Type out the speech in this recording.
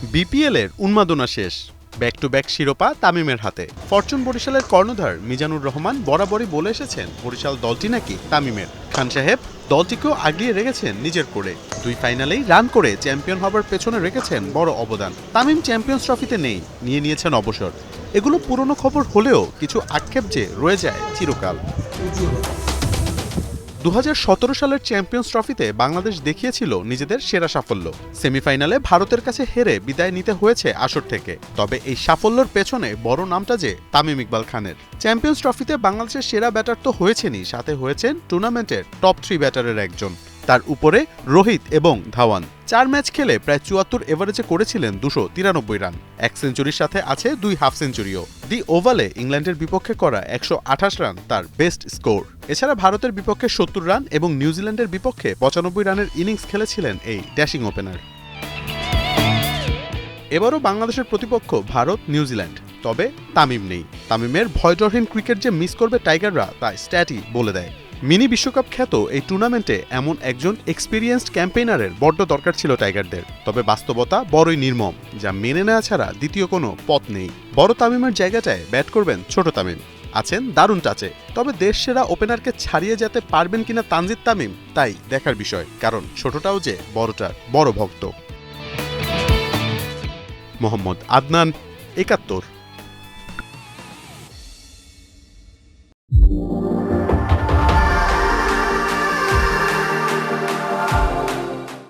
বিপিএলের উন্মাদনা শেষ। ব্যাক টু ব্যাক শিরোপা তামিমের হাতে। ফরচুন বরিশালের কর্ণধার মিজানুর রহমান বরাবরই বলে এসেছেন বরিশাল দলটি নাকি তামিমের। খান সাহেব দলটিকেও আগলিয়ে রেখেছেন নিজের করে। দুই ফাইনালেই রান করে চ্যাম্পিয়ন হবার পেছনে রেখেছেন বড় অবদান। তামিম চ্যাম্পিয়ন্স ট্রফিতে নেই, নিয়েছেন অবসর। এগুলো পুরনো খবর হলেও কিছু আক্ষেপ যে রয়ে যায় চিরকাল। 2017 সালের চ্যাম্পিয়ন্স ট্রফিতে বাংলাদেশ দেখিয়েছিল নিজেদের সেরা সাফল্য। সেমিফাইনালে ভারতের কাছে হেরে বিদায় নিতে হয়েছে আসর থেকে। তবে এই সাফল্যের পেছনে বড় নামটা যে তামিম ইকবাল খানের। চ্যাম্পিয়ন্স ট্রফিতে বাংলাদেশের সেরা ব্যাটার তো হয়েছেনই, সাথে হয়েছেন টুর্নামেন্টের টপ 3 ব্যাটারের একজন। তার উপরে রোহিত এবং ধাওয়ান 4 ম্যাচ খেলে প্রায় 74 এভারেজে করেছিলেন 293 রান। 1 সেঞ্চুরির সাথে আছে 2 হাফ সেঞ্চুরিও। দি ওভালে ইংল্যান্ডের বিপক্ষে করা 128 রান তার বেস্ট স্কোর। এছাড়া ভারতের বিপক্ষে 70 রান এবং নিউজিল্যান্ডের বিপক্ষে 95 রানের ইনিংস খেলেছিলেন এই ড্যাশিং ওপেনার। এবারও বাংলাদেশের প্রতিপক্ষ ভারত, নিউজিল্যান্ড। তবে তামিম নেই। তামিমের ভয়ডরহীন ক্রিকেট যে মিস করবে টাইগাররা তা স্ট্যাটই বলে দেয়। মিনি বিশ্বকাপ খ্যাত এই টুর্নামেন্টে এমন একজন এক্সপিরিয়েন্সড ক্যাম্পেইনারের বড্ড দরকার ছিল টাইগারদের। তবে বাস্তবতা বড়ই নির্মম, যা মেনে নেওয়া ছাড়া দ্বিতীয় কোনো পথ নেই। বড় তামিমের জায়গাটায় ব্যাট করবেন ছোট তামিম। আছেন দারুণ টাচে। তবে দেশ সেরা ওপেনারকে ছাড়িয়ে যেতে পারবেন কিনা তানজিদ তামিম, তাই দেখার বিষয়। কারণ ছোটটাও যে বড়টার বড় ভক্ত। মোহাম্মদ আদনান, ৭১।